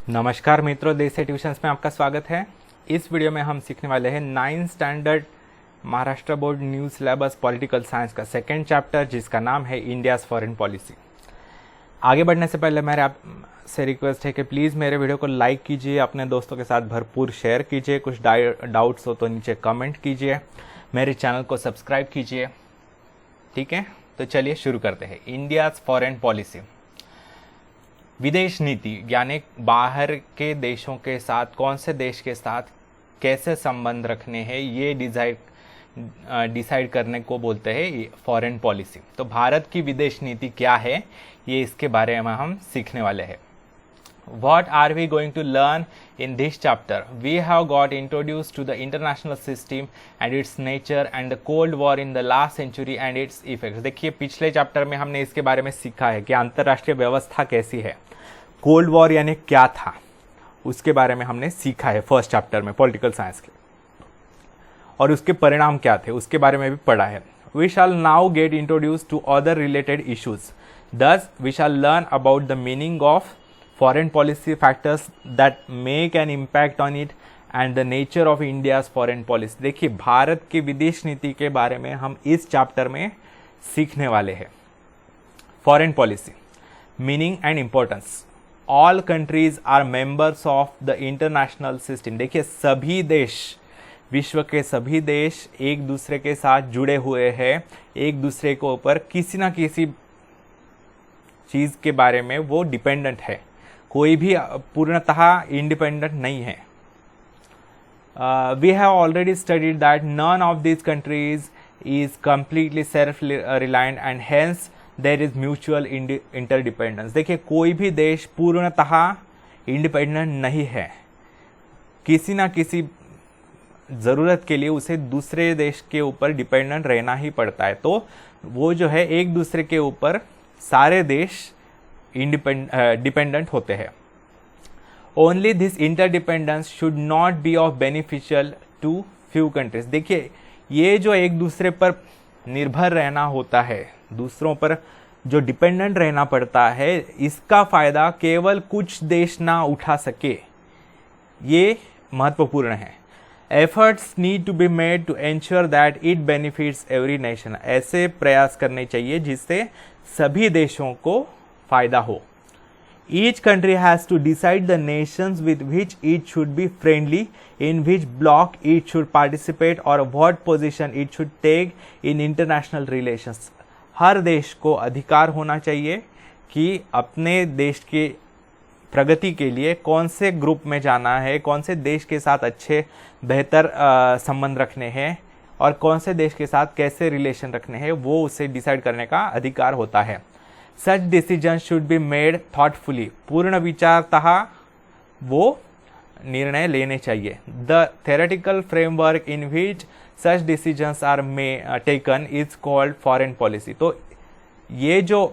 नमस्कार मित्रों, देश से ट्यूशंस में आपका स्वागत है। इस वीडियो में हम सीखने वाले हैं 9th standard Maharashtra board new syllabus political science का सेकंड चैप्टर, जिसका नाम है इंडियाज़ फॉरेन पॉलिसी। आगे बढ़ने से पहले मेरे आपसे रिक्वेस्ट है कि प्लीज़ मेरे वीडियो को लाइक कीजिए, अपने दोस्तों के साथ भरपूर शेयर कीजिए, कुछ डाउट्स हो तो नीचे कमेंट कीजिए, मेरे चैनल को सब्सक्राइब कीजिए। ठीक है, तो चलिए शुरू करते हैं। इंडियाज़ फॉरेन पॉलिसी, विदेश नीति यानी बाहर के देशों के साथ कौन से देश के साथ कैसे संबंध रखने हैं, ये डिसाइड करने को बोलते हैं फॉरेन पॉलिसी। तो भारत की विदेश नीति क्या है, ये इसके बारे में हम सीखने वाले हैं। What are we going to learn in this chapter? We have got introduced to the international system and its nature and the Cold War in the last century and its effects। देखिए, पिछले chapter में हमने इसके बारे में सीखा है कि अंतर्राष्ट्रीय व्यवस्था कैसी है, कोल्ड वॉर यानी क्या था, उसके बारे में हमने सीखा है फर्स्ट चैप्टर में पॉलिटिकल साइंस के, और उसके परिणाम क्या थे उसके बारे में भी पढ़ा है। We shall now get introduced to other related issues. Thus, we shall learn about the meaning of foreign policy, factors that make an impact on it, and the nature of India's foreign policy। देखिए, भारत की विदेश नीति के बारे में हम इस chapter में सीखने वाले हैं। Foreign policy, meaning and importance. All countries are members of the international system. देखिए, सभी देश, विश्व के सभी देश एक दूसरे के साथ जुड़े हुए हैं, एक दूसरे के ऊपर किसी ना किसी चीज के बारे में वो डिपेंडेंट है, कोई भी पूर्णतः इंडिपेंडेंट नहीं है। We have already studied that none of this countries is completely self reliant and hence there is mutual interdependence. देखिए, कोई भी देश पूर्णतः इंडिपेंडेंट नहीं है, किसी ना किसी ज़रूरत के लिए उसे दूसरे देश के ऊपर डिपेंडेंट रहना ही पड़ता है। तो वो जो है एक दूसरे के ऊपर सारे देश डिपेंडेंट होते हैं। Only this interdependence should not be of beneficial to few countries. देखिए, ये जो एक दूसरे पर निर्भर रहना होता है, दूसरों पर जो डिपेंडेंट रहना पड़ता है, इसका फायदा केवल कुछ देश ना उठा सके, ये महत्वपूर्ण है। Efforts need to be made to ensure that it benefits every nation. ऐसे प्रयास करने चाहिए जिससे सभी देशों को फायदा हो। Each country has to decide the nations with which it should be friendly, in which bloc it should participate और what position it should take in international relations. हर देश को अधिकार होना चाहिए कि अपने देश के प्रगति के लिए कौन से ग्रुप में जाना है, कौन से देश के साथ अच्छे बेहतर संबंध रखने हैं और कौन से देश के साथ कैसे रिलेशन रखने हैं, वो उसे डिसाइड करने का अधिकार होता है। Such decision should be made thoughtfully. पूर्ण विचारतः वो निर्णय लेने चाहिए। The theoretical framework in which such decisions are taken is called foreign policy. तो ये जो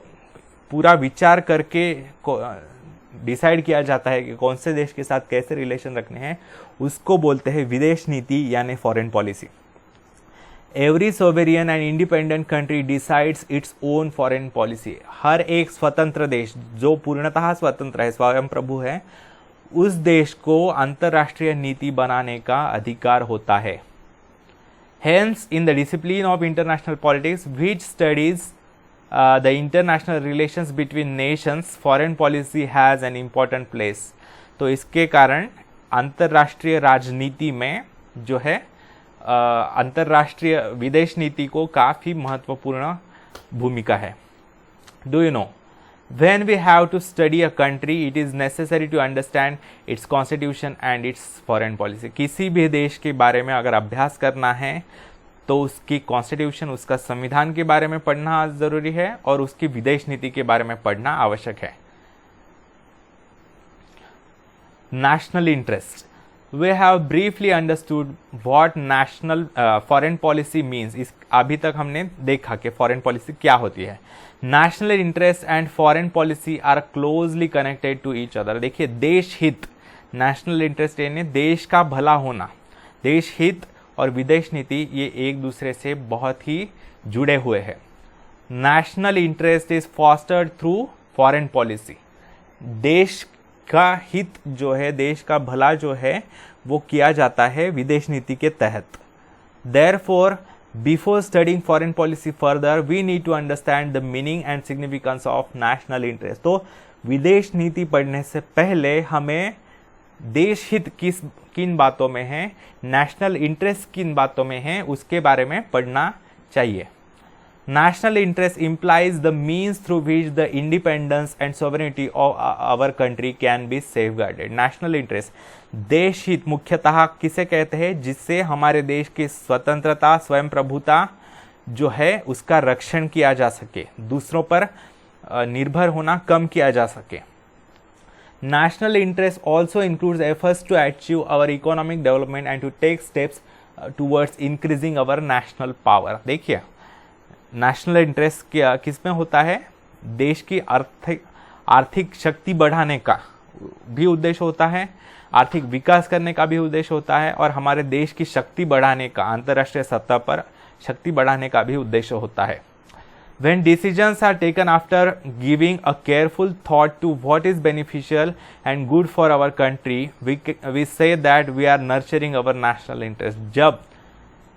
पूरा विचार करके डिसाइड किया जाता है कि कौन से देश के साथ कैसे रिलेशन रखने हैं, उसको बोलते हैं विदेश नीति यानी foreign policy. Every sovereign and independent country decides its own foreign policy. हर एक स्वतंत्र देश जो पूर्णतः स्वतंत्र है, स्वयं प्रभु है, उस देश को अंतर्राष्ट्रीय नीति बनाने का अधिकार होता है। Hence in the discipline of international politics which studies the international relations between Nations, foreign policy has an important place. तो इसके कारण अंतर्राष्ट्रीय राजनीति में जो है अंतर्राष्ट्रीय विदेश नीति को काफ़ी महत्वपूर्ण भूमिका है। Do you know, when we have to study a country it is necessary to understand its constitution and its foreign policy. किसी भी देश के बारे में अगर अभ्यास करना है तो उसकी कॉन्स्टिट्यूशन, उसका संविधान के बारे में पढ़ना ज़रूरी है और उसकी विदेश नीति के बारे में पढ़ना आवश्यक है। National interest, we have briefly understood what national foreign policy means. इस अभी तक हमने देखा कि फॉरेन पॉलिसी क्या होती है। National interest and foreign policy are closely connected to each other. देखिए, देश हित, नेशनल इंटरेस्ट यानी देश का भला होना, देश हित और विदेश नीति ये एक दूसरे से बहुत ही जुड़े हुए हैं। National interest is fostered through foreign policy. देश का हित जो है, देश का भला जो है वो किया जाता है विदेश नीति के तहत। Therefore, before studying foreign policy further, we need to understand the meaning and significance of national interest। तो विदेश नीति पढ़ने से पहले हमें देश हित किन बातों में है, नेशनल इंटरेस्ट किन बातों में है, उसके बारे में पढ़ना चाहिए। National interest implies the means through which the independence and sovereignty of our country can be safeguarded। National interest, देश हित मुख्यतः किसे कहते हैं? जिससे हमारे देश की स्वतंत्रता, स्वयं प्रभुता जो है उसका रक्षण किया जा सके, दूसरों पर निर्भर होना कम किया जा सके। National interest also includes efforts to achieve our economic development and to take steps towards increasing our national power। देखिए, नेशनल इंटरेस्ट क्या किस में होता है? देश की आर्थिक शक्ति बढ़ाने का भी उद्देश्य होता है, आर्थिक विकास करने का भी उद्देश्य होता है, और हमारे देश की शक्ति बढ़ाने का, अंतर्राष्ट्रीय सतह पर शक्ति बढ़ाने का भी उद्देश्य होता है। When decisions are taken after giving a careful thought to what is beneficial and good for our country, we say that we are nurturing our national interest। जब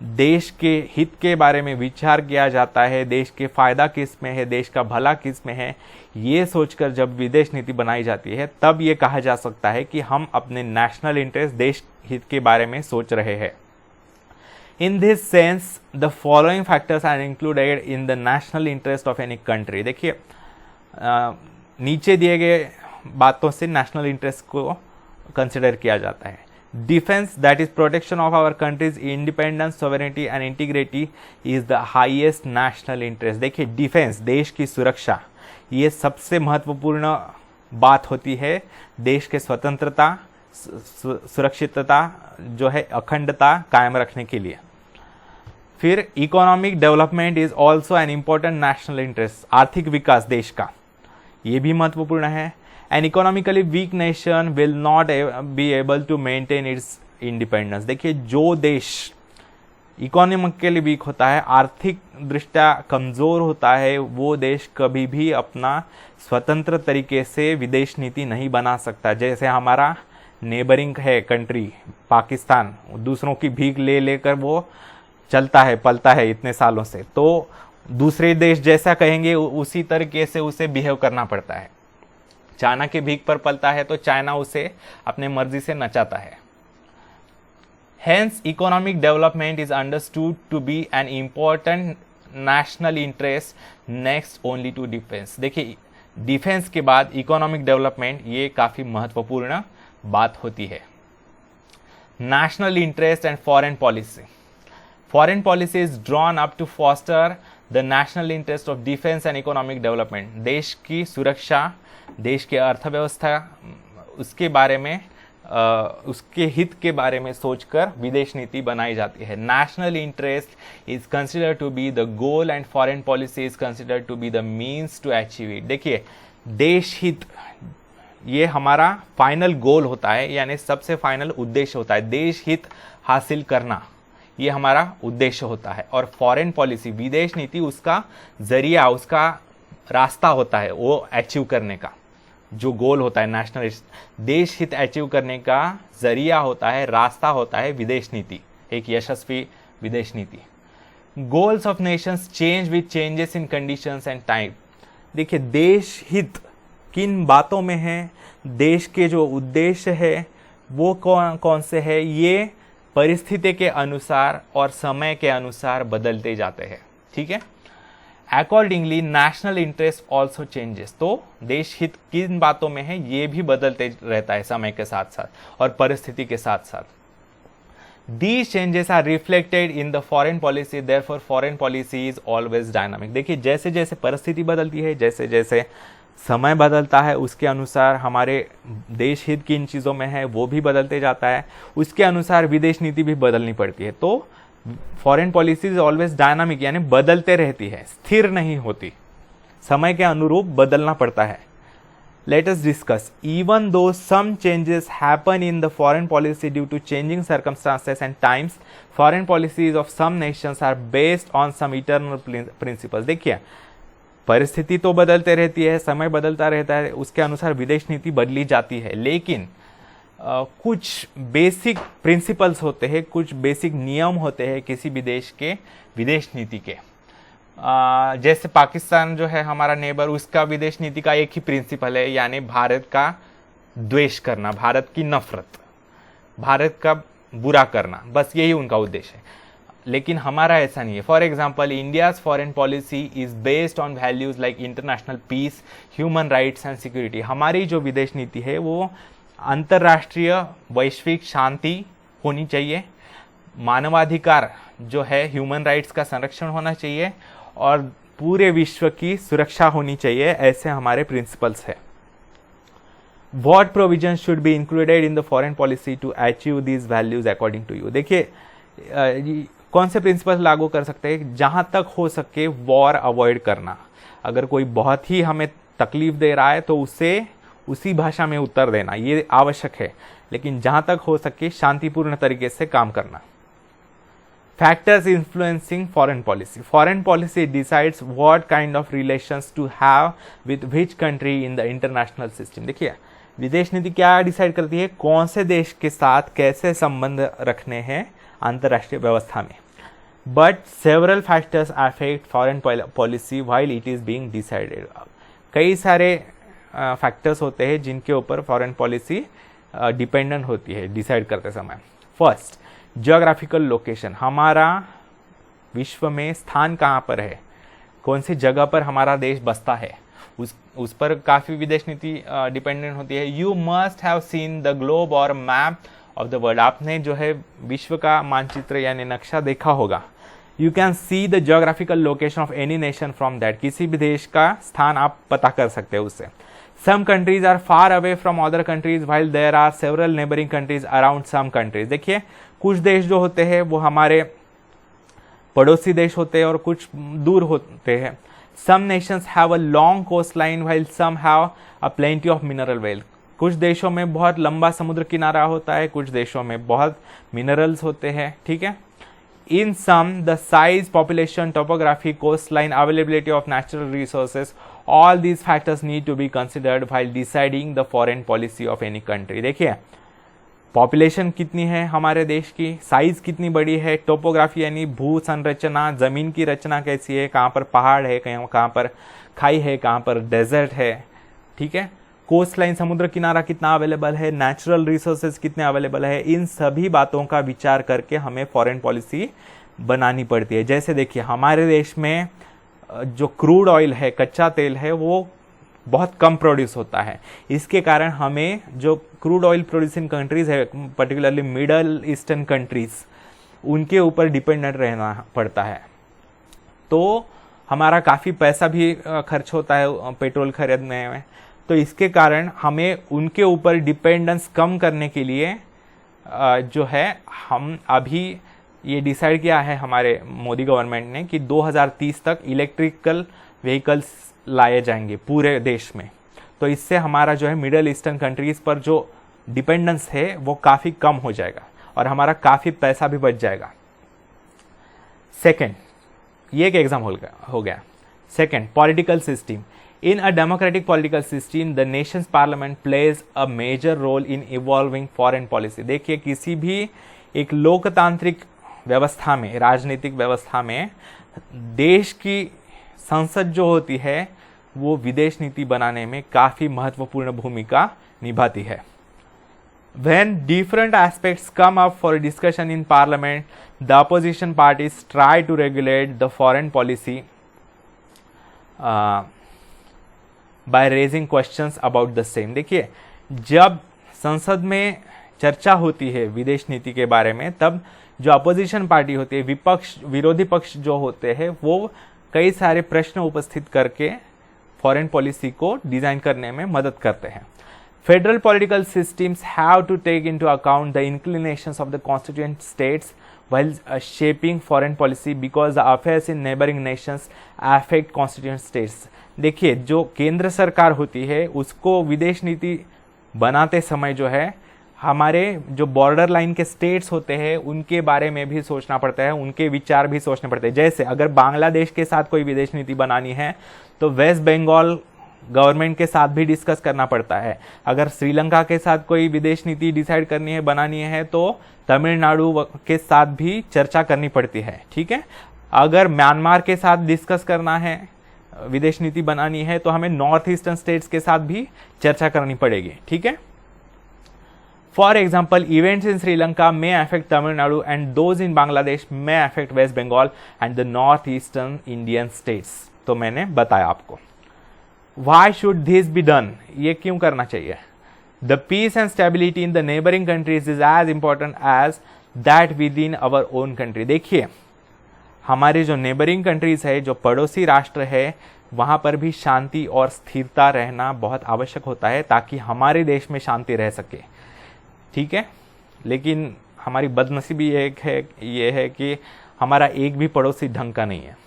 देश के हित के बारे में विचार किया जाता है, देश के फायदा किस में है, देश का भला किस में है, ये सोचकर जब विदेश नीति बनाई जाती है, तब ये कहा जा सकता है कि हम अपने नेशनल इंटरेस्ट, देश हित के बारे में सोच रहे हैं। In this sense the following factors are included in the national interest of any country. देखिए, नीचे दिए गए बातों से नेशनल इंटरेस्ट को कंसिडर किया जाता है। Defense, that is protection of our country's independence, sovereignty and integrity is the highest national interest। देखिए, डिफेंस, देश की सुरक्षा, ये सबसे महत्वपूर्ण बात होती है देश के स्वतंत्रता, सुरक्षितता जो है, अखंडता कायम रखने के लिए। फिर economic development is also an important national interest. आर्थिक विकास देश का, ये भी महत्वपूर्ण है। An economically weak nation will not be able to maintain its independence। देखिए, जो देश इकोनॉमिकली वीक होता है, आर्थिक दृष्टया कमजोर होता है, वो देश कभी भी अपना स्वतंत्र तरीके से विदेश नीति नहीं बना सकता। जैसे हमारा नेबरिंग है कंट्री पाकिस्तान, दूसरों की भीख ले लेकर वो चलता है, पलता है इतने सालों से, तो दूसरे देश जैसा कहेंगे उसी तरीके से उसे बिहेव करना पड़ता है। चाइना के भीख पर पलता है तो चाइना उसे अपने मर्जी से नचाता है। Hence, economic development is understood to be an important national interest next only to defense। देखिए, डिफेंस के बाद इकोनॉमिक डेवलपमेंट ये काफी महत्वपूर्ण बात होती है। National interest and foreign policy. Foreign policy is drawn up to foster the national interest of defence and economic development. देश की सुरक्षा, देश की अर्थव्यवस्था, उसके बारे में उसके हित के बारे में सोचकर विदेश नीति बनाई जाती है। National interest is considered to be the goal and foreign policy is considered to be the means to achieve it. देखिए, देश हित ये हमारा फाइनल गोल होता है, यानी सबसे फाइनल उद्देश्य होता है। देश हित हासिल करना ये हमारा उद्देश्य होता है, और फॉरेन पॉलिसी, विदेश नीति, उसका जरिया, उसका रास्ता होता है वो अचीव करने का। जो गोल होता है नेशनल देश हित अचीव करने का जरिया होता है, रास्ता होता है विदेश नीति, एक यशस्वी विदेश नीति। Goals of Nations change with changes in conditions and time. देखिए, देश हित किन बातों में है, देश के जो उद्देश्य है वो कौन कौन से है, ये परिस्थिति के अनुसार और समय के अनुसार बदलते जाते हैं। ठीक है, accordingly national interest also changes. तो देश हित किन बातों में है ये भी बदलते रहता है समय के साथ साथ और परिस्थिति के साथ साथ। These changes are reflected in the foreign policy, therefore foreign policy is always dynamic। देखिए, जैसे जैसे परिस्थिति बदलती है, जैसे जैसे समय बदलता है, उसके अनुसार हमारे देश हित किन चीज़ों में है वो भी बदलते जाता है, उसके अनुसार विदेश नीति भी बदलनी पड़ती है। तो foreign policy is always dynamic, यानी बदलते रहती है, स्थिर नहीं होती, समय के अनुरूप बदलना पड़ता है। Let us discuss. Even though some changes happen in the foreign policy due to changing circumstances and times, foreign policies of some nations are based on some eternal principles। देखिए, परिस्थिति तो बदलते रहती है, समय बदलता रहता है, उसके अनुसार विदेश नीति बदली जाती है, लेकिन कुछ बेसिक प्रिंसिपल्स होते हैं, कुछ बेसिक नियम होते हैं किसी भी देश के विदेश नीति के। जैसे पाकिस्तान जो है हमारा नेबर, उसका विदेश नीति का एक ही प्रिंसिपल है, यानी भारत का द्वेष करना, भारत की नफरत, भारत का बुरा करना, बस यही उनका उद्देश्य है। लेकिन हमारा ऐसा नहीं है। For example, India's foreign policy is based on values like international peace, human rights and security. हमारी जो विदेश नीति है वो अंतर्राष्ट्रीय वैश्विक शांति होनी चाहिए, मानवाधिकार जो है, ह्यूमन राइट्स का संरक्षण होना चाहिए और पूरे विश्व की सुरक्षा होनी चाहिए, ऐसे हमारे प्रिंसिपल्स है। What provisions should be included in the foreign policy to achieve these values according to you? देखिए कौन से प्रिंसिपल लागू कर सकते हैं? जहां तक हो सके वॉर अवॉइड करना। अगर कोई बहुत ही हमें तकलीफ दे रहा है तो उसे उसी भाषा में उत्तर देना, ये आवश्यक है, लेकिन जहां तक हो सके शांतिपूर्ण तरीके से काम करना। Factors influencing foreign policy. Foreign policy decides what kind of relations to have with which country in the international system. देखिए विदेश नीति क्या डिसाइड करती है? कौन से देश के साथ कैसे संबंध रखने हैं अंतर्राष्ट्रीय व्यवस्था में। But several factors affect foreign policy while it is being decided. कई सारे फैक्टर्स होते हैं जिनके ऊपर फॉरेन पॉलिसी डिपेंडेंट होती है डिसाइड करते समय। फर्स्ट, जियोग्राफिकल लोकेशन, हमारा विश्व में स्थान कहाँ पर है, कौन सी जगह पर हमारा देश बसता है, उस पर काफ़ी विदेश नीति डिपेंडेंट होती है। You must have seen the globe और मैप ऑफ द वर्ल्ड। आपने जो है विश्व का मानचित्र यानी नक्शा देखा होगा। You can see the geographical location of any nation from that. किसी भी देश का स्थान आप पता कर सकते हैं उससे। Some countries are far away from other countries while there are several neighboring countries around some countries. देखिए कुछ देश जो होते हैं वो हमारे पड़ोसी देश होते हैं और कुछ दूर होते हैं। Some nations have a long coastline while some have a plenty of mineral wealth. कुछ देशों में बहुत लंबा समुद्र किनारा होता है, कुछ देशों में बहुत मिनरल्स होते हैं, ठीक है। In some, the size, population, topography, coastline, availability of natural resources, all these factors need to be considered while deciding the foreign policy of any country. देखिए पॉपुलेशन कितनी है हमारे देश की, साइज कितनी बड़ी है, टोपोग्राफी यानी भू संरचना, जमीन की रचना कैसी है, कहाँ पर पहाड़ है, कहाँ पर खाई है, कहाँ पर डेजर्ट है, ठीक है। कोस्ट लाइन, समुद्र किनारा कितना अवेलेबल है, नेचुरल रिसोर्सेज कितने अवेलेबल है, इन सभी बातों का विचार करके हमें फॉरेन पॉलिसी बनानी पड़ती है। जैसे देखिए हमारे देश में जो क्रूड ऑयल है, कच्चा तेल है, वो बहुत कम प्रोड्यूस होता है। इसके कारण हमें जो क्रूड ऑयल प्रोड्यूसिंग कंट्रीज है, पर्टिकुलरली मिडल ईस्टर्न कंट्रीज, उनके ऊपर डिपेंडेंट रहना पड़ता है। तो हमारा काफ़ी पैसा भी खर्च होता है पेट्रोल खरीदने में। तो इसके कारण हमें उनके ऊपर डिपेंडेंस कम करने के लिए जो है हम अभी ये डिसाइड किया है हमारे मोदी गवर्नमेंट ने कि 2030 तक इलेक्ट्रिकल व्हीकल्स लाए जाएंगे पूरे देश में। तो इससे हमारा जो है मिडल ईस्टर्न कंट्रीज पर जो डिपेंडेंस है वो काफ़ी कम हो जाएगा और हमारा काफ़ी पैसा भी बच जाएगा। सेकेंड, ये एक एग्जाम हो गया। Second, political system. In a democratic political system, the nation's parliament plays a major role in evolving foreign policy. देखिए किसी भी एक लोकतांत्रिक व्यवस्था में, राजनीतिक व्यवस्था में, देश की संसद जो होती है वो विदेश नीति बनाने में काफ़ी महत्वपूर्ण भूमिका निभाती है। When different aspects come up for discussion in parliament, the opposition parties try to regulate the foreign policy by raising questions about the same. देखिए जब संसद में चर्चा होती है विदेश नीति के बारे में, तब जो अपोजिशन पार्टी होती है, विपक्ष, विरोधी पक्ष जो होते हैं, वो कई सारे प्रश्न उपस्थित करके फॉरेन पॉलिसी को डिजाइन करने में मदद करते हैं। Federal political systems have to take into account the inclinations of the constituent states while shaping foreign policy because the affairs in neighboring nations affect constituent states. देखिए जो केंद्र सरकार होती है उसको विदेश नीति बनाते समय जो है हमारे जो बॉर्डर लाइन के स्टेट्स होते हैं उनके बारे में भी सोचना पड़ता है, उनके विचार भी सोचने पड़ते हैं। जैसे अगर बांग्लादेश के साथ कोई विदेश नीति बनानी है तो वेस्ट बंगाल गवर्नमेंट के साथ भी डिस्कस करना पड़ता है। अगर श्रीलंका के साथ कोई विदेश नीति डिसाइड करनी है, बनानी है, तो तमिलनाडु के साथ भी चर्चा करनी पड़ती है। ठीक है, अगर म्यांमार के साथ डिस्कस करना है, विदेश नीति बनानी है, तो हमें नॉर्थ ईस्टर्न स्टेट्स के साथ भी चर्चा करनी पड़ेगी। ठीक है, for example events in Sri Lanka may affect Tamil Nadu and those in Bangladesh may affect West Bengal and the north eastern Indian states. तो मैंने बताया आपको। Why should this be done? ये क्यों करना चाहिए? The peace and stability in the neighboring countries is as important as that within our own country. देखिए, हमारे जो नेबरिंग कंट्रीज है, जो पड़ोसी राष्ट्र है, वहाँ पर भी शांति और स्थिरता रहना बहुत आवश्यक होता है ताकि हमारे देश में शांति रह सके। ठीक है, लेकिन हमारी बदनसीबी ये है कि हमारा एक भी पड़ोसी ढंग का नहीं है।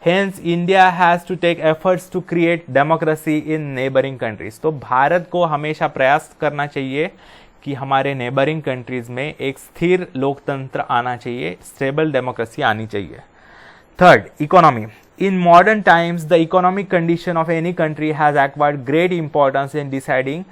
Hence, India has to take efforts to create democracy in neighboring countries. तो भारत को हमेशा प्रयास करना चाहिए कि हमारे नेबरिंग कंट्रीज में एक स्थिर लोकतंत्र आना चाहिए, स्टेबल डेमोक्रेसी आनी चाहिए। Third, economy. In modern times the economic condition of any country has acquired great importance in deciding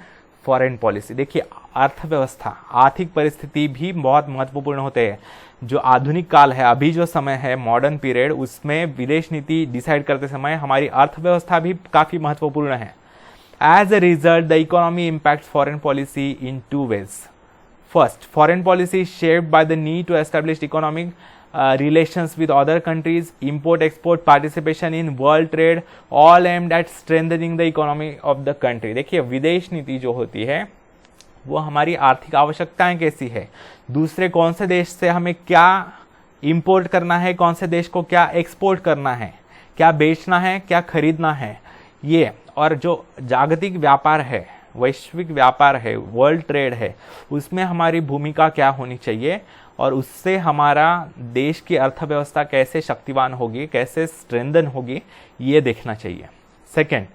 foreign policy. देखिए, अर्थव्यवस्था, आर्थिक परिस्थिति भी बहुत महत्वपूर्ण होते हैं। जो आधुनिक काल है, अभी जो समय है, मॉडर्न पीरियड, उसमें विदेश नीति डिसाइड करते समय हमारी अर्थव्यवस्था भी काफी महत्वपूर्ण है। As a result the economy impact foreign policy in two ways. First, foreign policy shaped by the need to establish economic relations with other countries, import export, participation in world trade, all aimed at strengthening the economy of the country। देखिए, विदेश नीति जो होती है वो हमारी आर्थिक आवश्यकताएं कैसी है, दूसरे कौन से देश से हमें क्या इंपोर्ट करना है, कौन से देश को क्या एक्सपोर्ट करना है, क्या बेचना है, क्या खरीदना है, ये, और जो जागतिक व्यापार है, वैश्विक व्यापार है, वर्ल्ड ट्रेड है, उसमें हमारी भूमिका क्या होनी चाहिए और उससे हमारा देश की अर्थव्यवस्था कैसे शक्तिवान होगी, कैसे स्ट्रेंथन होगी, ये देखना चाहिए। Second,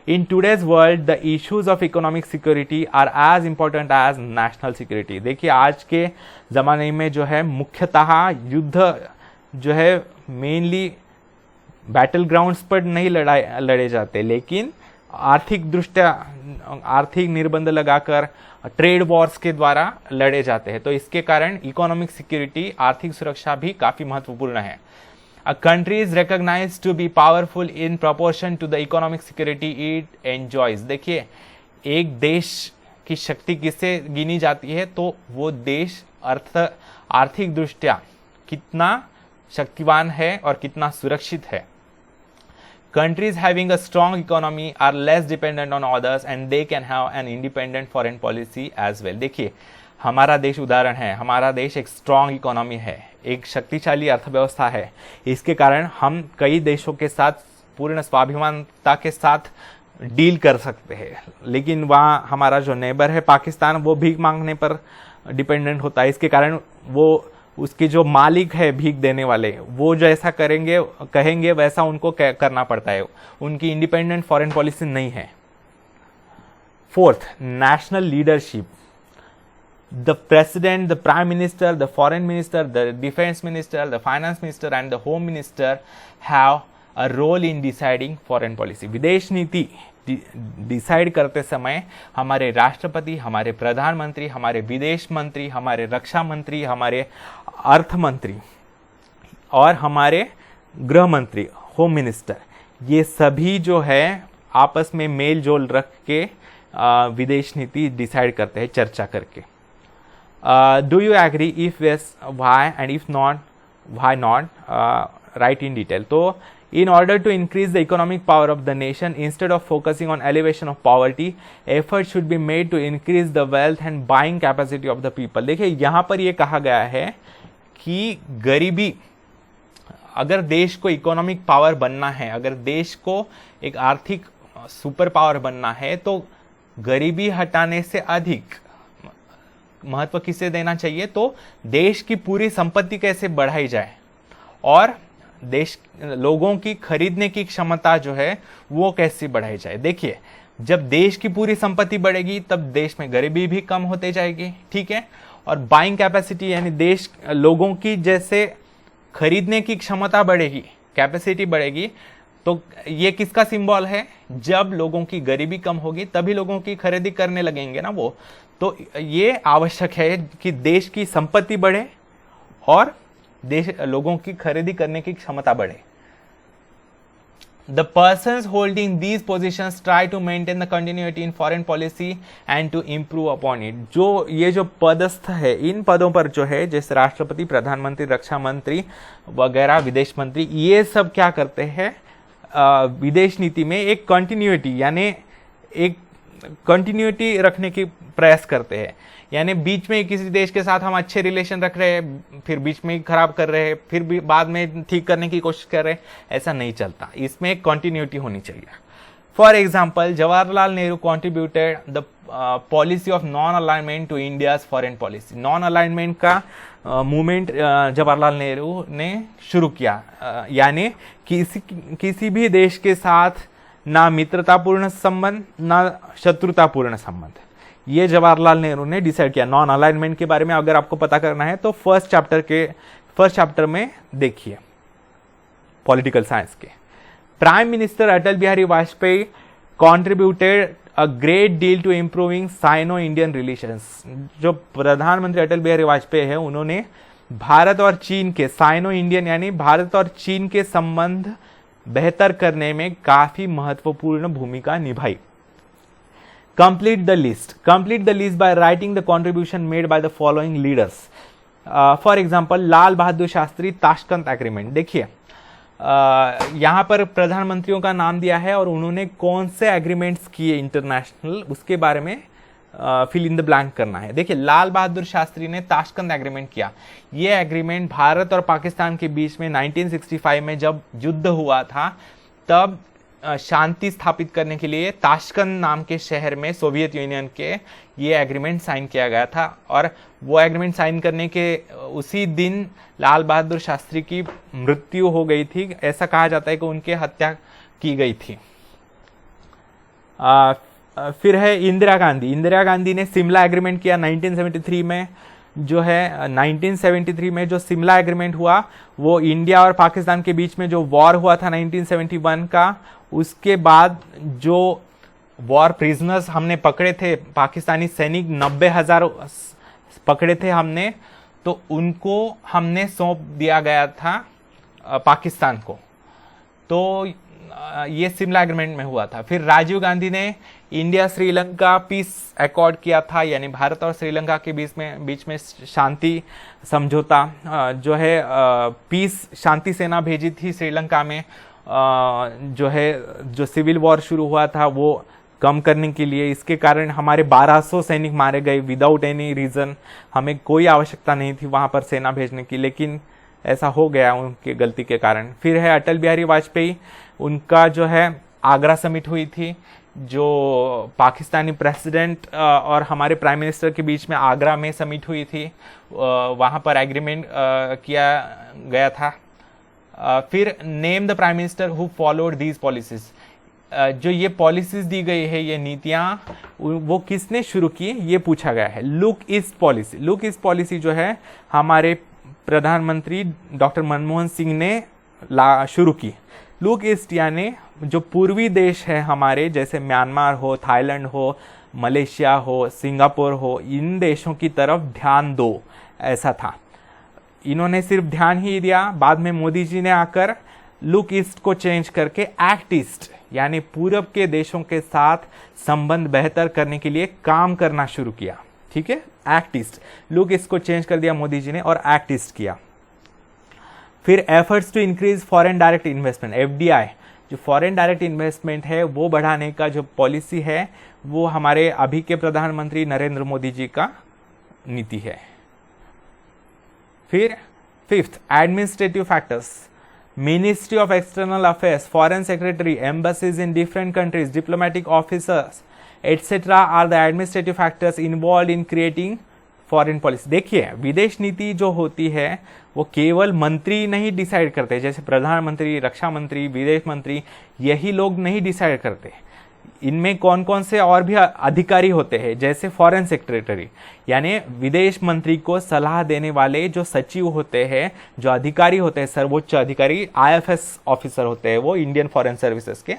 in today's world the issues of economic security are as important as national security. देखिए, आज के ज़माने में जो है मुख्यतः युद्ध जो है मेनली बैटल ग्राउंड्स पर नहीं लड़े जाते, लेकिन आर्थिक दृष्टया आर्थिक निर्बंध लगाकर ट्रेड वॉर्स के द्वारा लड़े जाते हैं। तो इसके कारण इकोनॉमिक सिक्योरिटी, आर्थिक सुरक्षा भी काफी महत्वपूर्ण है। A country is recognized to be powerful in proportion to the economic security it enjoys। देखिए, एक देश की शक्ति किससे गिनी जाती है, तो वो देश आर्थिक दृष्टया कितना शक्तिवान है और कितना सुरक्षित है। Countries having a strong economy are less dependent on others and they can have an independent foreign policy as well। देखिए, हमारा देश उदाहरण है, हमारा देश एक स्ट्रॉन्ग इकोनॉमी है, एक शक्तिशाली अर्थव्यवस्था है। इसके कारण हम कई देशों के साथ पूर्ण स्वाभिमानता के साथ डील कर सकते हैं, लेकिन वहाँ हमारा जो नेबर है पाकिस्तान, वो भीख मांगने पर डिपेंडेंट होता है। इसके कारण वो, उसके जो मालिक है भीख देने वाले, वो जैसा कहेंगे वैसा उनको करना पड़ता है, उनकी इंडिपेंडेंट फॉरेन पॉलिसी नहीं है। Fourth, national leadership. The president, the prime minister, the foreign minister, the defense minister, the finance minister and the home minister have a role in deciding foreign policy। विदेश नीति decide करते समय हमारे राष्ट्रपति, हमारे प्रधानमंत्री, हमारे विदेश मंत्री, हमारे रक्षा मंत्री, हमारे अर्थ मंत्री और हमारे गृह मंत्री, होम मिनिस्टर, ये सभी जो है आपस में मेल जोल रख के विदेश नीति डिसाइड करते हैं, चर्चा करके। Do you agree? If yes, why? And if not, why not? Write in detail. So, in order to increase the economic power of the nation, instead of focusing on elevation of poverty, efforts should be made to increase the wealth and buying capacity of the people। देखिए, यहाँ पर ये कहा गया है कि गरीबी, अगर देश को इकोनॉमिक पावर बनना है, अगर देश को एक आर्थिक सुपर पावर बनना है, तो गरीबी हटाने से अधिक महत्व किसे देना चाहिए, तो देश की पूरी संपत्ति कैसे बढ़ाई जाए और देश लोगों की खरीदने की क्षमता जो है वो कैसे बढ़ाई जाए। देखिए, जब देश की पूरी संपत्ति बढ़ेगी तब देश में गरीबी भी कम होते जाएगी, ठीक है। और बाइंग कैपेसिटी यानी देश लोगों की जैसे खरीदने की क्षमता बढ़ेगी, कैपेसिटी बढ़ेगी, तो ये किसका सिंबल है? जब लोगों की गरीबी कम होगी तभी लोगों की खरीदी करने लगेंगे ना वो। तो ये आवश्यक है कि देश की संपत्ति बढ़े और देश लोगों की खरीदी करने की क्षमता बढ़े। The persons holding these positions try to maintain the continuity in foreign policy and to improve upon it। ये जो पदस्थ है, इन पदों पर जो है जैसे राष्ट्रपति, प्रधानमंत्री, रक्षा मंत्री वगैरह, विदेश मंत्री, ये सब क्या करते हैं? विदेश नीति में एक कंटिन्यूटी यानी एक कंटिन्यूटी रखने की प्रयास करते हैं। यानी बीच में किसी देश के साथ हम अच्छे रिलेशन रख रहे हैं, फिर बीच में खराब कर रहे हैं, फिर भी बाद में ठीक करने की कोशिश कर रहे हैं, ऐसा नहीं चलता। इसमें एक कंटिन्यूटी होनी चाहिए। For example, Jawaharlal Nehru contributed the policy of non alignment to India's foreign policy. Non alignment का मूवमेंट जवाहरलाल नेहरू ने शुरू किया, यानी किसी भी देश के साथ ना मित्रतापूर्ण संबंध ना शत्रुतापूर्ण संबंध, ये जवाहरलाल नेहरू ने डिसाइड किया। नॉन अलाइनमेंट के बारे में अगर आपको पता करना है तो फर्स्ट चैप्टर में देखिए पॉलिटिकल साइंस के। Prime minister Atal Bihari Vajpayee contributed a great deal to improving Sino Indian relations. जो प्रधानमंत्री अटल बिहारी वाजपेयी है, उन्होंने भारत और चीन के साइनो इंडियन यानी भारत और चीन के संबंध बेहतर करने में काफी महत्वपूर्ण भूमिका निभाई। Complete the list by writing the contribution made by the following leaders. For example, Lal Bahadur Shastri Tashkent agreement. देखिए यहाँ पर प्रधानमंत्रियों का नाम दिया है और उन्होंने कौन से एग्रीमेंट्स किए इंटरनेशनल, उसके बारे में फिल इन द ब्लैंक करना है। देखिए, लाल बहादुर शास्त्री ने ताशकंद एग्रीमेंट किया। ये एग्रीमेंट भारत और पाकिस्तान के बीच में 1965 में जब युद्ध हुआ था, तब शांति स्थापित करने के लिए ताशकंद नाम के शहर में सोवियत यूनियन के ये एग्रीमेंट साइन किया गया था। और वो एग्रीमेंट साइन करने के उसी दिन लाल बहादुर शास्त्री की मृत्यु हो गई थी। ऐसा कहा जाता है कि उनकी हत्या की गई थी। फिर है इंदिरा गांधी ने शिमला एग्रीमेंट किया 1973 में। जो है 1973 में जो शिमला एग्रीमेंट हुआ, वो इंडिया और पाकिस्तान के बीच में जो वॉर हुआ था 1971 का, उसके बाद जो वॉर प्रिजनर्स हमने पकड़े थे, पाकिस्तानी सैनिक 90,000 पकड़े थे हमने, तो उनको हमने सौंप दिया गया था पाकिस्तान को। तो ये शिमला एग्रीमेंट में हुआ था। फिर राजीव गांधी ने इंडिया श्रीलंका पीस अकॉर्ड किया था, यानी भारत और श्रीलंका के बीच में शांति समझौता जो है, पीस शांति सेना भेजी थी श्रीलंका में। जो सिविल वॉर शुरू हुआ था वो कम करने के लिए। इसके कारण हमारे 1200 सैनिक मारे गए विदाउट एनी रीजन। हमें कोई आवश्यकता नहीं थी वहां पर सेना भेजने की, लेकिन ऐसा हो गया उनकी गलती के कारण। फिर है अटल बिहारी वाजपेयी, उनका जो है आगरा समिट हुई थी, जो पाकिस्तानी प्रेसिडेंट और हमारे प्राइम मिनिस्टर के बीच में आगरा में समिट हुई थी, वहां पर एग्रीमेंट किया गया था। फिर name the prime minister who followed these policies. जो ये पॉलिसीज दी गई है, ये नीतियां, वो किसने शुरू की, ये पूछा गया है। लुक ईस्ट पॉलिसी जो है हमारे प्रधानमंत्री डॉक्टर मनमोहन सिंह ने शुरू की। लुक ईस्ट यानी जो पूर्वी देश है हमारे, जैसे म्यांमार हो, थाईलैंड हो, मलेशिया हो, सिंगापुर हो, इन देशों की तरफ ध्यान दो, ऐसा था। इन्होंने सिर्फ ध्यान ही दिया। बाद में मोदी जी ने आकर लुक ईस्ट को चेंज करके एक्ट ईस्ट यानी पूरब के देशों के साथ संबंध बेहतर करने के लिए काम करना शुरू किया। ठीक है, एक्ट ईस्ट, लुक ईस्ट को चेंज कर दिया मोदी जी ने और एक्ट ईस्ट किया। फिर efforts to increase foreign direct investment, FDI, जो फॉरेन डायरेक्ट इन्वेस्टमेंट है वो बढ़ाने का जो पॉलिसी है, वो हमारे अभी के प्रधानमंत्री नरेंद्र मोदी जी का नीति है। फिर fifth, administrative factors, ministry of external affairs, foreign secretary, embassies in different countries, diplomatic officers etcetera are the administrative factors involve in creating foreign policy. देखिए, विदेश नीति जो होती है वो केवल मंत्री नहीं डिसाइड करते, जैसे प्रधानमंत्री, रक्षा मंत्री, विदेश मंत्री, यही लोग नहीं डिसाइड करते। इनमें कौन कौन से और भी अधिकारी होते हैं, जैसे फॉरेन सेक्रेटरी यानी विदेश मंत्री को सलाह देने वाले जो सचिव होते हैं, जो अधिकारी होते हैं, सर्वोच्च अधिकारी IFS ऑफिसर होते हैं वो इंडियन फॉरेन सर्विसेज के,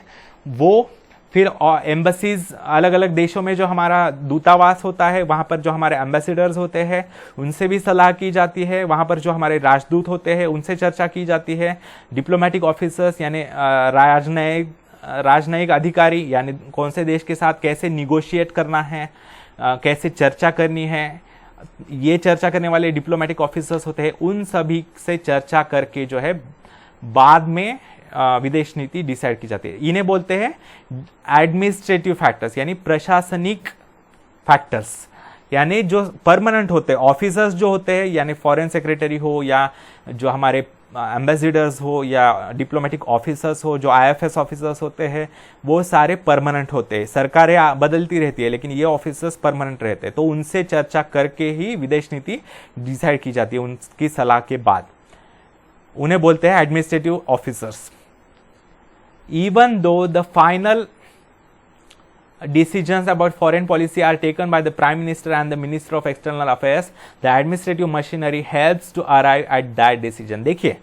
वो फिर एम्बेसीज अलग अलग देशों में जो हमारा दूतावास होता है वहां पर जो हमारे एम्बेसडर्स होते हैं उनसे भी सलाह की जाती है, वहां पर जो हमारे राजदूत होते हैं उनसे चर्चा की जाती है, डिप्लोमेटिक ऑफिसर्स यानी राजनयिक अधिकारी यानी कौन से देश के साथ कैसे निगोशिएट करना है, कैसे चर्चा करनी है, ये चर्चा करने वाले डिप्लोमेटिक ऑफिसर्स होते हैं, उन सभी से चर्चा करके जो है बाद में विदेश नीति डिसाइड की जाती है। इन्हें बोलते हैं एडमिनिस्ट्रेटिव फैक्टर्स यानी प्रशासनिक फैक्टर्स, यानी जो परमानेंट होते हैं ऑफिसर्स जो होते हैं, यानी फॉरेन सेक्रेटरी हो या जो हमारे एम्बेसडर्स हो या डिप्लोमेटिक ऑफिसर्स हो, जो IFS ऑफिसर्स होते हैं वो सारे परमानेंट होते हैं। सरकारें बदलती रहती है लेकिन ये ऑफिसर्स परमानेंट रहते हैं, तो उनसे चर्चा करके ही विदेश नीति डिसाइड की जाती है उनकी सलाह के बाद। उन्हें बोलते हैं administrative officers. Even though the final decisions about foreign policy are taken by the Prime Minister and the Minister of External Affairs, the administrative machinery helps to arrive at that decision। देखिए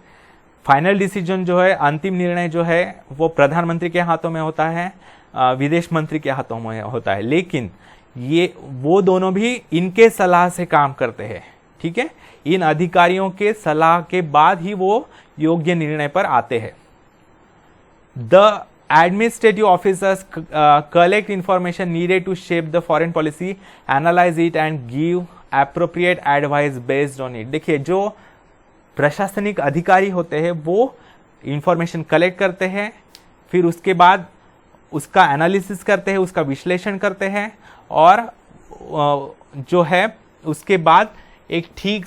final decision जो है, अंतिम निर्णय जो है वो प्रधानमंत्री के हाथों में होता है, विदेश मंत्री के हाथों में होता है, लेकिन ये वो दोनों भी इनके सलाह से काम करते हैं। ठीक है, इन अधिकारियों के सलाह के बाद ही वो योग्य निर्णय पर आते हैं। The administrative officers collect information needed to shape the foreign policy, analyze it and give appropriate advice based on it। देखिए जो प्रशासनिक अधिकारी होते हैं वो इंफॉर्मेशन कलेक्ट करते हैं, फिर उसके बाद उसका एनालिसिस करते हैं, उसका विश्लेषण करते हैं और जो है उसके बाद एक ठीक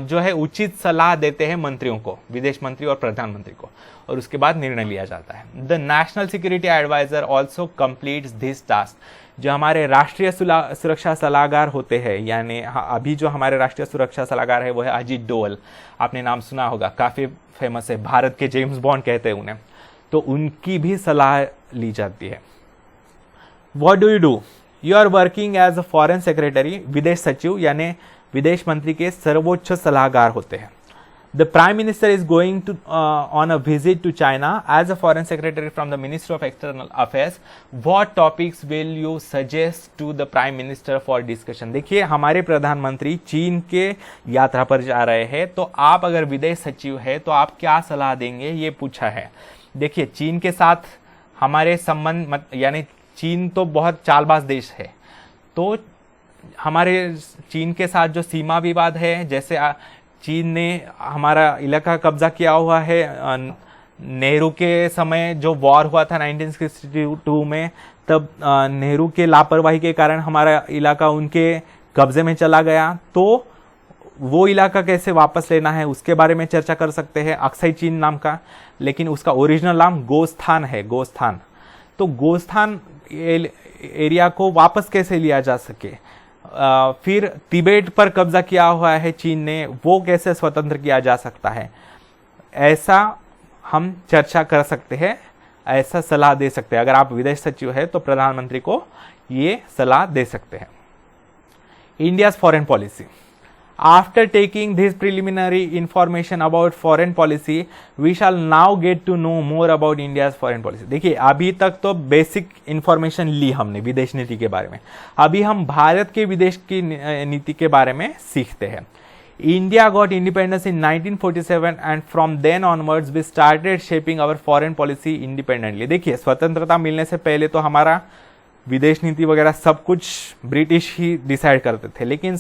जो है उचित सलाह देते हैं मंत्रियों को, विदेश मंत्री और प्रधानमंत्री को, और उसके बाद निर्णय लिया जाता है। The national security adviser also completes this task. जो हमारे राष्ट्रीय सुरक्षा सलाहकार होते हैं, यानी अभी जो हमारे राष्ट्रीय सुरक्षा सलाहकार है वो है अजीत डोवल, आपने नाम सुना होगा, काफी फेमस है, भारत के जेम्स बॉन्ड कहते हैं उन्हें, तो उनकी भी सलाह ली जाती है। What do you do? You are working as a foreign secretary, विदेश सचिव यानी विदेश मंत्री के सर्वोच्च सलाहकार होते हैं। The prime minister is going to on a visit to China as a foreign secretary from the ministry of external affairs. What topics will you suggest to the prime minister for discussion? देखिए हमारे प्रधानमंत्री चीन के यात्रा पर जा रहे हैं, तो आप अगर विदेश सचिव है तो आप क्या सलाह देंगे, ये पूछा है। देखिए चीन के साथ हमारे संबंध यानी चीन तो बहुत चालबाज देश है, तो हमारे चीन के साथ जो सीमा विवाद है, जैसे चीन ने हमारा इलाका कब्जा किया हुआ है, नेहरू के समय जो वॉर हुआ था 1962 में, तब नेहरू के लापरवाही के कारण हमारा इलाका उनके कब्जे में चला गया, तो वो इलाका कैसे वापस लेना है उसके बारे में चर्चा कर सकते हैं। अक्साई चीन नाम का, लेकिन उसका ओरिजिनल नाम गोस्थान है, गोस्थान। तो गोस्थान एरिया को वापस कैसे लिया जा सके, फिर तिबेट पर कब्जा किया हुआ है चीन ने, वो कैसे स्वतंत्र किया जा सकता है, ऐसा हम चर्चा कर सकते हैं, ऐसा सलाह दे सकते हैं। अगर आप विदेश सचिव है तो प्रधानमंत्री को ये सलाह दे सकते हैं। India's foreign policy. After taking this preliminary information about foreign policy, we shall now get to know more about India's foreign policy। देखिए अभी तक तो बेसिक इंफॉर्मेशन ली हमने विदेश नीति के बारे में, अभी हम भारत के विदेश की नीति के बारे में सीखते हैं। India got independence in 1947 and from then onwards we started shaping our foreign policy independently। देखिए स्वतंत्रता मिलने से पहले तो हमारा विदेश नीति वगैरह सब कुछ ब्रिटिश ही डिसाइड करते थे, लेकिन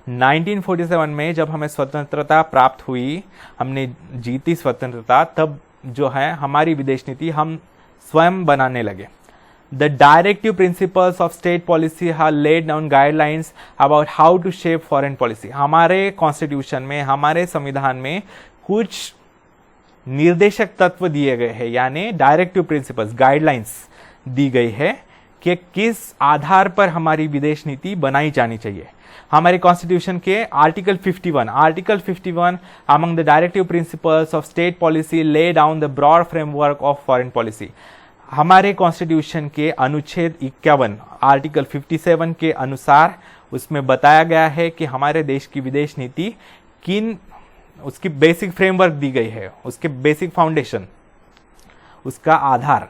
1947 में जब हमें स्वतंत्रता प्राप्त हुई, हमने जीती स्वतंत्रता, तब जो है हमारी विदेश नीति हम स्वयं बनाने लगे। The directive principles of state policy have laid down guidelines about how to shape foreign policy. हमारे कॉन्स्टिट्यूशन में, हमारे संविधान में कुछ निर्देशक तत्व दिए गए हैं, यानी डायरेक्टिव प्रिंसिपल्स, गाइडलाइंस दी गई है कि किस आधार पर हमारी विदेश नीति बनाई जानी चाहिए। हमारे कॉन्स्टिट्यूशन के article 51 among the directive principles of state policy lay down the broad framework of foreign policy. हमारे कॉन्स्टिट्यूशन के अनुच्छेद 51 आर्टिकल 57 के अनुसार उसमें बताया गया है कि हमारे देश की विदेश नीति उसकी बेसिक फ्रेमवर्क दी गई है, उसके बेसिक फाउंडेशन, उसका आधार।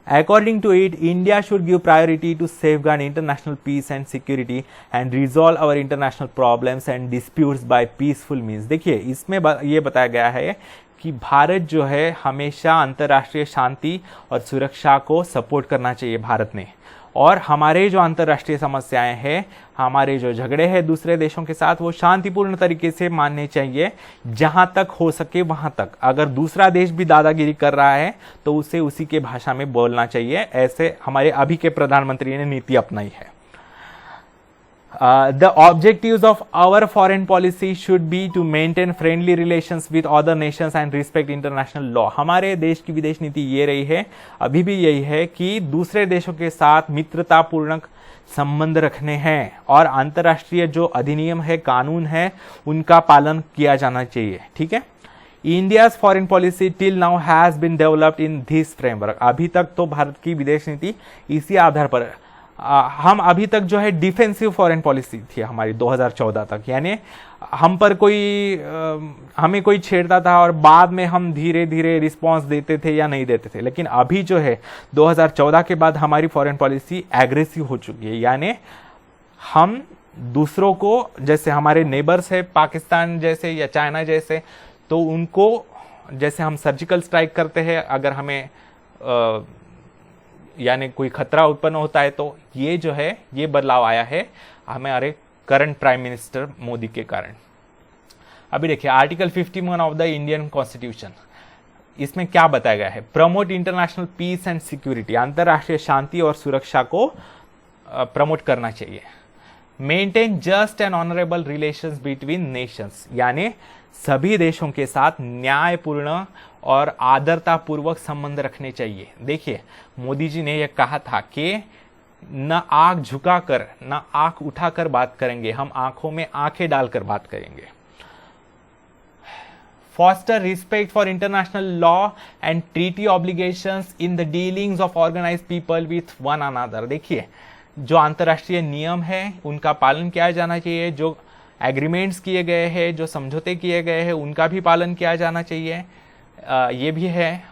According to it, India should give priority to safeguard international peace and security and resolve our international problems and disputes by peaceful means। देखिए, इसमें ये बताया गया है कि भारत जो है हमेशा अंतर्राष्ट्रीय शांति और सुरक्षा को सपोर्ट करना चाहिए भारत ने, और हमारे जो अंतर्राष्ट्रीय समस्याएं हैं, हमारे जो झगड़े हैं दूसरे देशों के साथ, वो शांतिपूर्ण तरीके से मानने चाहिए जहां तक हो सके वहां तक। अगर दूसरा देश भी दादागिरी कर रहा है तो उसे उसी के भाषा में बोलना चाहिए। ऐसे हमारे अभी के प्रधानमंत्री ने नीति अपनाई है। The objectives of our foreign policy should be to maintain friendly relations with other nations and respect international law। हमारे देश की विदेश नीति ये रही है, अभी भी यही है कि दूसरे देशों के साथ मित्रतापूर्ण संबंध रखने हैं और अंतर्राष्ट्रीय जो अधिनियम है, कानून है, उनका पालन किया जाना चाहिए। ठीक है। India's foreign policy till now has been developed in this framework। अभी तक तो भारत की विदेश नीति इसी आधार पर हम अभी तक जो है डिफेंसिव फॉरेन पॉलिसी थी हमारी 2014 तक, यानी हम पर हमें कोई छेड़ता था और बाद में हम धीरे धीरे रिस्पांस देते थे या नहीं देते थे। लेकिन अभी जो है 2014 के बाद हमारी फॉरेन पॉलिसी एग्रेसिव हो चुकी है, यानी हम दूसरों को, जैसे हमारे नेबर्स है पाकिस्तान जैसे या चाइना जैसे, तो उनको जैसे हम सर्जिकल स्ट्राइक करते हैं अगर हमें यानी कोई खतरा उत्पन्न होता है, तो ये जो है ये बदलाव आया है हमारे करंट प्राइम मिनिस्टर मोदी के कारण। अभी देखिए article 51 of the Indian constitution, इसमें क्या बताया गया है? Promote international peace and security, अंतरराष्ट्रीय शांति और सुरक्षा को प्रमोट करना चाहिए। Maintain just and honourable relations between nations, यानी सभी देशों के साथ न्यायपूर्ण और आदरता पूर्वक संबंध रखने चाहिए। देखिए मोदी जी ने यह कहा था कि न आंख झुकाकर न आंख उठाकर बात करेंगे, हम आंखों में आंखें डालकर बात करेंगे। Foster respect for international law and treaty obligations in the dealings of organized people with one another। देखिए जो अंतर्राष्ट्रीय नियम है उनका पालन किया जाना चाहिए, जो एग्रीमेंट्स किए गए हैं, जो समझौते किए गए हैं, उनका भी पालन किया जाना चाहिए। ये भी है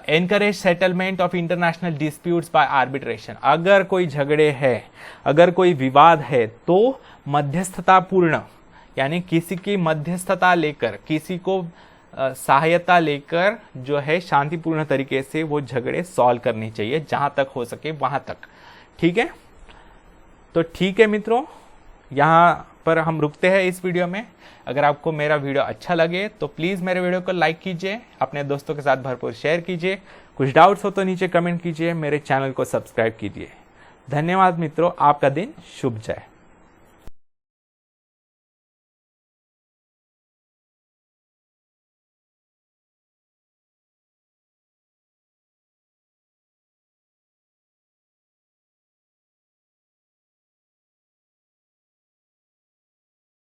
encourage settlement of international disputes by arbitration. अगर कोई झगड़े है, अगर कोई विवाद है, तो मध्यस्थतापूर्ण, यानी किसी की मध्यस्थता लेकर, किसी को सहायता लेकर जो है शांतिपूर्ण तरीके से वो झगड़े सॉल्व करनी चाहिए, जहां तक हो सके वहां तक। ठीक है, तो ठीक है मित्रों, यहाँ पर हम रुकते हैं इस वीडियो में। अगर आपको मेरा वीडियो अच्छा लगे तो प्लीज़ मेरे वीडियो को लाइक कीजिए, अपने दोस्तों के साथ भरपूर शेयर कीजिए। कुछ डाउट्स हो तो नीचे कमेंट कीजिए, मेरे चैनल को सब्सक्राइब कीजिए। धन्यवाद मित्रों, आपका दिन शुभ जाए।